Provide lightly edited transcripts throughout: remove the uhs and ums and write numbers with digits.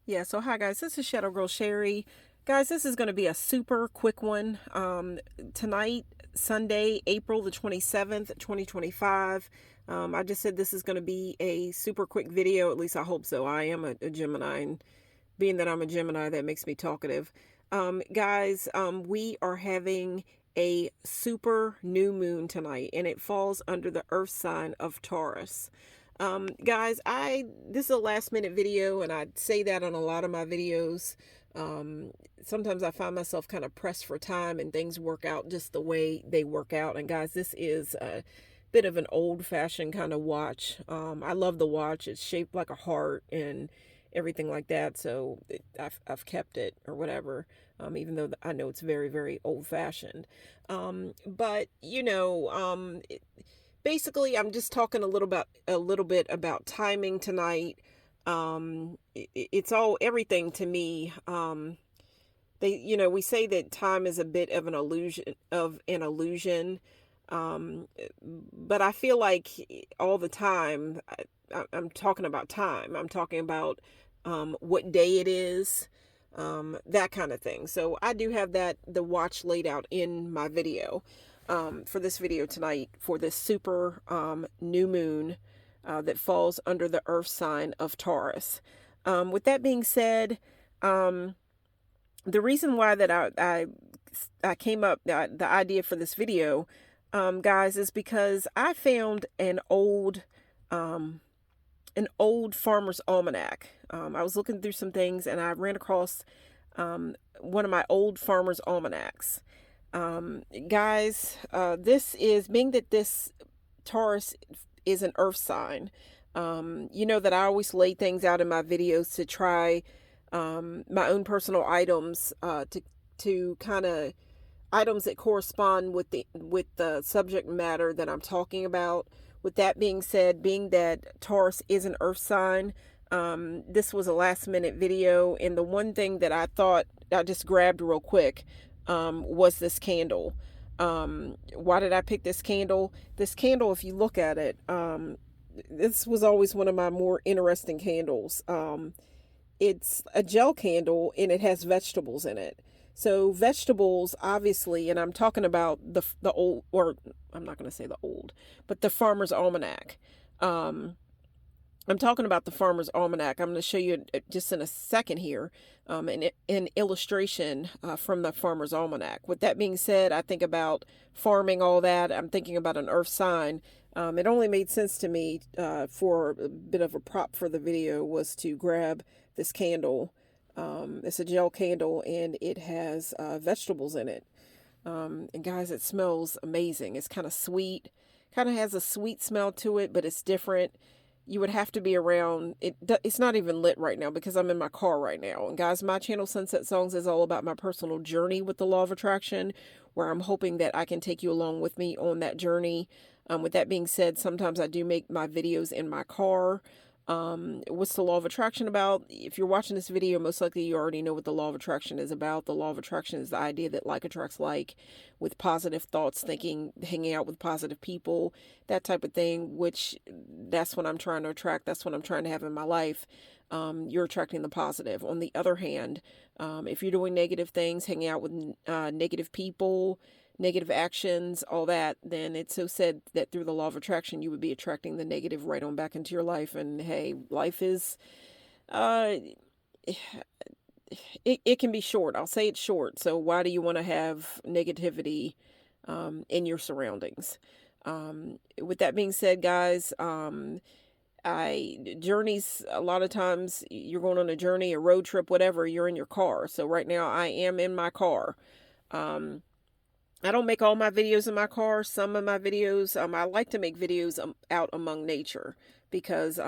Yeah, so hi guys, this is Shadow Girl Sherry. Guys, this is going to be a super quick one. Tonight, Sunday, April the 27th, 2025. I just said this is going to be a super quick video, at least I hope so. I am a Gemini, and being that I'm a Gemini, that makes me talkative. Guys, we are having a super new moon tonight, and it falls under the earth sign of Taurus. Guys, this is a last minute video, and I say that on a lot of my videos. Sometimes I find myself kind of pressed for time and things work out just the way they work out. And guys, this is a bit of an old fashioned kind of watch. I love the watch. It's shaped like a heart and everything like that. So I've kept it or whatever. Even though I know it's very, very old fashioned. But you know, basically I'm just talking a little bit about timing tonight. It's all everything to me. We say that time is a bit of an illusion. But I feel like all the time I'm talking about time. I'm talking about what day it is, that kind of thing. So I do have the watch laid out in my video for this video tonight for this super new moon that falls under the earth sign of Taurus. With that being said, the reason why that I came up the idea for this video, guys, is because I found um, an old farmer's almanac. I was looking through some things and I ran across one of my old farmer's almanacs. Guys, this is being that this Taurus is an earth sign. You know that I always lay things out in my videos to try my own personal items to kind of items that correspond with the subject matter that I'm talking about. With that being said, being that Taurus is an earth sign, this was a last minute video, and the one thing that I thought I just grabbed real quick was this candle. Why did I pick this candle? This candle, if you look at it, this was always one of my more interesting candles. It's a gel candle and it has vegetables in it. So vegetables, obviously, and I'm talking about the old, or I'm not going to say the old, but the Farmer's Almanac. I'm talking about the Farmer's Almanac. I'm going to show you just in a second here an illustration from the Farmer's Almanac. With that being said, I think about farming, all that. I'm thinking about an earth sign. It only made sense to me for a bit of a prop for the video was to grab this candle. It's a gel candle and it has vegetables in it. And guys, it smells amazing. It's kind of sweet, kind of has a sweet smell to it, but it's different. You would have to be around it. It's not even lit right now because I'm in my car right now. And guys, my channel Sunset Songs is all about my personal journey with the law of attraction, where I'm hoping that I can take you along with me on that journey. With that being said, sometimes I do make my videos in my car. What's the law of attraction about? If you're watching this video, most likely you already know what the law of attraction is about. The law of attraction is the idea that like attracts like, with positive thoughts, thinking, hanging out with positive people, that type of thing, which that's what I'm trying to attract. That's what I'm trying to have in my life. You're attracting the positive. On the other hand, if you're doing negative things, hanging out with negative people, negative actions, all that, then it's so said that through the law of attraction, you would be attracting the negative right on back into your life. And hey, life is, uh, it can be short. I'll say it's short. So why do you want to have negativity, in your surroundings? With that being said, guys, journeys, a lot of times you're going on a journey, a road trip, whatever, you're in your car. So right now I am in my car. I don't make all my videos in my car. Some of my videos, I like to make videos out among nature because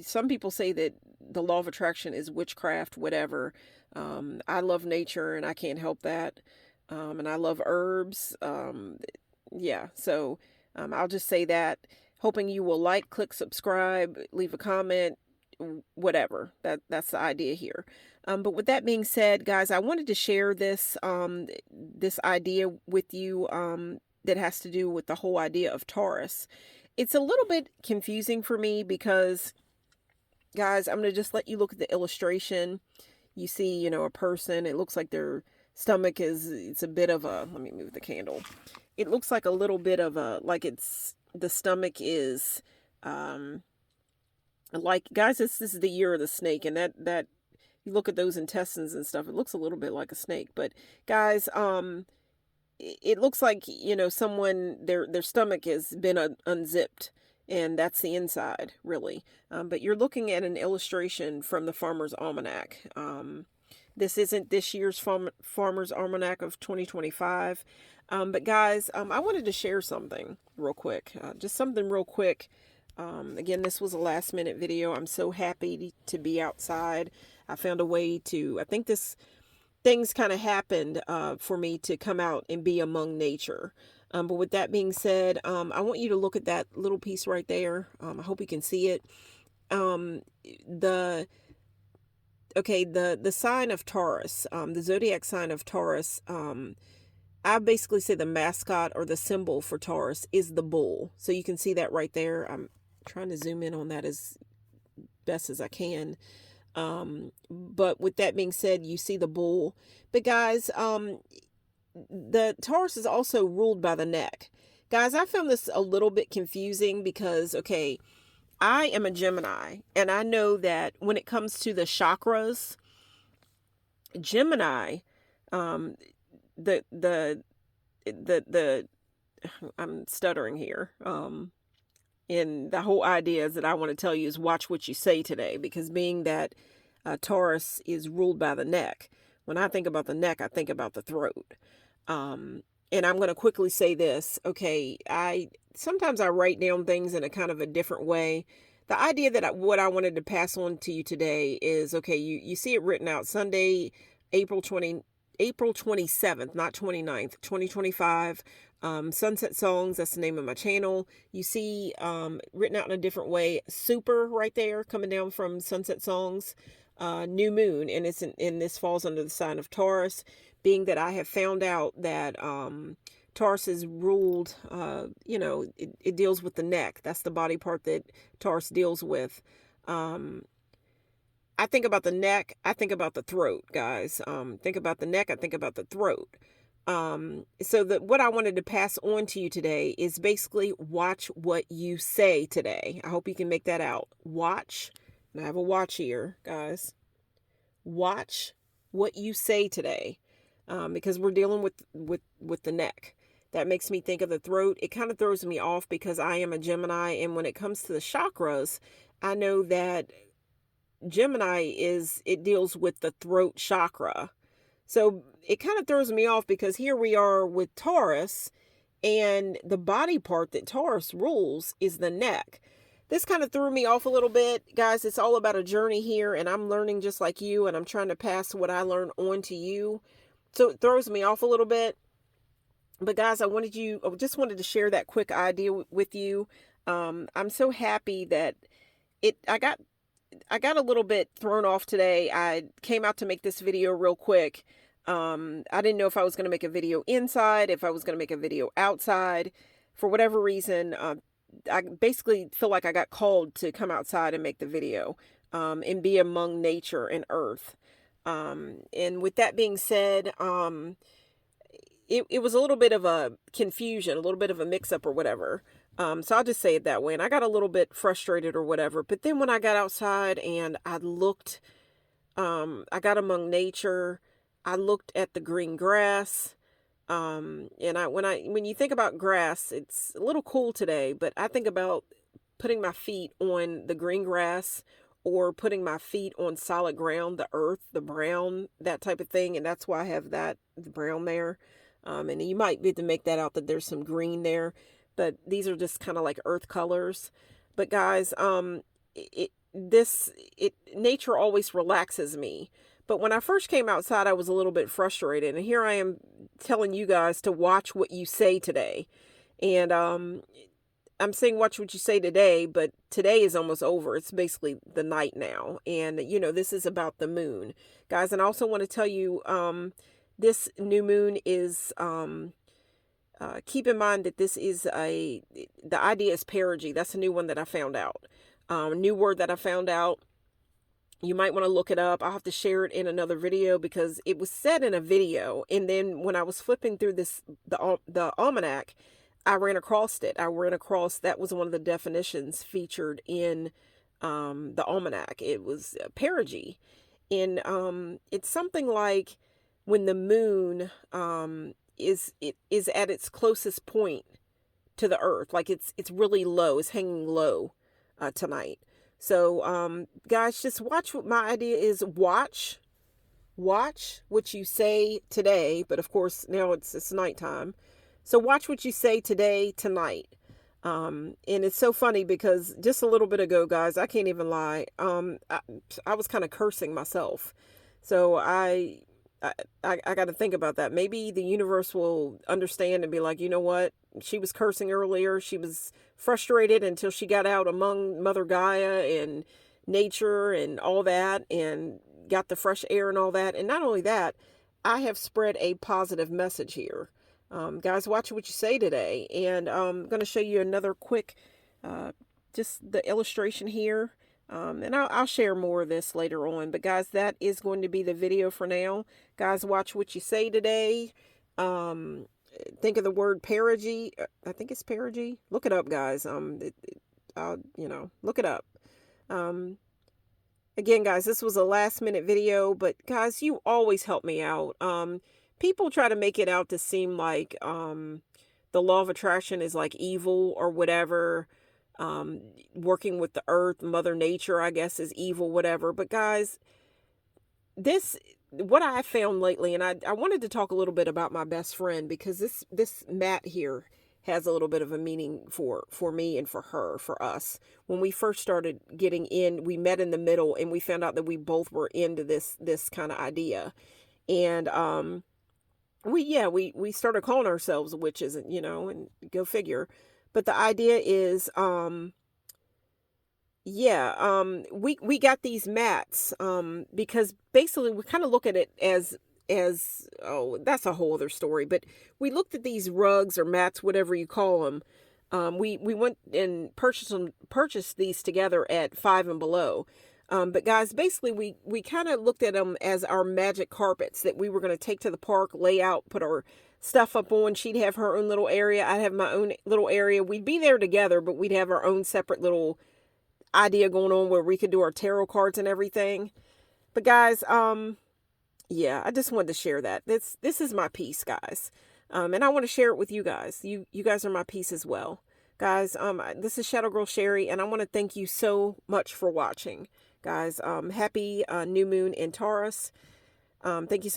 some people say that the law of attraction is witchcraft, whatever. I love nature and I can't help that. And I love herbs. Yeah, so I'll just say that. Hoping you will like, click subscribe, leave a comment, whatever. That's the idea here. But with that being said, guys, I wanted to share this idea with you that has to do with the whole idea of Taurus. It's a little bit confusing for me because guys, I'm going to just let you look at the illustration. You see, you know, a person, it looks like their stomach is, it's a bit of a, let me move the candle. It looks like a little bit of a, like it's, the stomach is, like, guys, this is the year of the snake, and that, you look at those intestines and stuff, it looks a little bit like a snake. But guys, it looks like, you know, someone, their stomach has been unzipped, and that's the inside, really. But you're looking at an illustration from the Farmer's Almanac. This isn't this year's Farmer's Almanac of 2025. But guys, I wanted to share something real quick, just something real quick. Again, this was a last minute video. I'm so happy to be outside. I found a way to, I think things kind of happened for me to come out and be among nature. But with that being said, I want you to look at that little piece right there. I hope you can see it. The sign of Taurus, the zodiac sign of Taurus, I basically say the mascot or the symbol for Taurus is the bull. So you can see that right there. I'm trying to zoom in on that as best as I can. But with that being said, you see the bull. But guys, the Taurus is also ruled by the neck. Guys, I found this a little bit confusing because, okay, I am a Gemini, and I know that when it comes to the chakras, Gemini, the I'm stuttering here. And the whole idea is that I want to tell you is watch what you say today, because being that Taurus is ruled by the neck, when I think about the neck, I think about the throat. And I'm going to quickly say this. Okay, sometimes I write down things in a kind of a different way. The idea that what I wanted to pass on to you today is, okay, you see it written out Sunday, April 27th, not 29th, 2025. Sunset Songs, that's the name of my channel. You see written out in a different way, super right there coming down from Sunset Songs, new moon, and this falls under the sign of Taurus, being that I have found out that Taurus is ruled, you know, it deals with the neck. That's the body part that Taurus deals with. I think about the neck, I think about the throat, guys. Think about the neck, I think about the throat. So what I wanted to pass on to you today is basically watch what you say today. I hope you can make that out. Watch, and I have a watch here, guys. Watch what you say today, because we're dealing with the neck. That makes me think of the throat. It kind of throws me off because I am a Gemini, and when it comes to the chakras, I know that Gemini it deals with the throat chakra. So it kind of throws me off because here we are with Taurus, and the body part that Taurus rules is the neck. This kind of threw me off a little bit. Guys, it's all about a journey here, and I'm learning just like you, and I'm trying to pass what I learned on to you. So it throws me off a little bit. But guys, I just wanted to share that quick idea with you. I'm so happy that I got a little bit thrown off today. I came out to make this video real quick. I didn't know if I was going to make a video inside, if I was going to make a video outside. For whatever reason, I basically feel like I got called to come outside and make the video, and be among nature and earth. And with that being said, it was a little bit of a confusion, a little bit of a mix-up or whatever. So I'll just say it that way. And I got a little bit frustrated or whatever. But then when I got outside and I looked, I got among nature, I looked at the green grass. And when you think about grass, it's a little cool today, but I think about putting my feet on the green grass or putting my feet on solid ground, the earth, the brown, that type of thing. And that's why I have the brown there. And you might be able to make that out that there's some green there, but these are just kind of like earth colors. But guys, nature always relaxes me. But when I first came outside, I was a little bit frustrated. And here I am telling you guys to watch what you say today. And I'm saying watch what you say today, but today is almost over. It's basically the night now. And, you know, this is about the moon. Guys, and I also want to tell you, this new moon is, keep in mind that the idea is perigee. That's a new one that I found out. New word that I found out. You might want to look it up. I'll have to share it in another video because it was said in a video. And then when I was flipping through the almanac, I ran across it. I ran across that was one of the definitions featured in the almanac. It was perigee. And it's something like when the moon is at its closest point to the earth, like it's really low, it's hanging low tonight. So guys, just watch. What my idea is, watch what you say today, but of course now it's nighttime. So watch what you say today, tonight. And it's so funny because just a little bit ago, guys, I can't even lie. I was kind of cursing myself. So I got to think about that. Maybe the universe will understand and be like, you know what? She was cursing earlier. She was frustrated until she got out among Mother Gaia and nature and all that and got the fresh air and all that. And not only that, I have spread a positive message here. Guys, watch what you say today. And I'm going to show you another quick, just the illustration here. And I'll share more of this later on. But guys, that is going to be the video for now. Guys, watch what you say today. Think of the word perigee. I think it's perigee. Look it up, guys. Look it up. Again, guys, this was a last minute video, but guys, you always help me out. People try to make it out to seem like the law of attraction is like evil or whatever. Working with the earth, Mother Nature, I guess, is evil, whatever. But guys, what I found lately, and I wanted to talk a little bit about my best friend, because this mat here has a little bit of a meaning for me and for her, for us. When we first started getting in, we met in the middle and we found out that we both were into this kind of idea. And we started calling ourselves witches, and go figure. But the idea is, we got these mats, because basically we kind of look at it as, oh, that's a whole other story. But we looked at these rugs or mats, whatever you call them. We went and purchased these together at Five and Below. But guys, basically we kind of looked at them as our magic carpets that we were going to take to the park, lay out, put our stuff up on. She'd have her own little area. I'd have my own little area. We'd be there together, but we'd have our own separate little idea going on where we could do our tarot cards and everything. But guys, yeah, I just wanted to share that. This is my piece, guys. And I want to share it with you guys. You guys are my piece as well. Guys, this is Shadow Girl Sherry, and I want to thank you so much for watching. Guys, happy new moon in Taurus. Thank you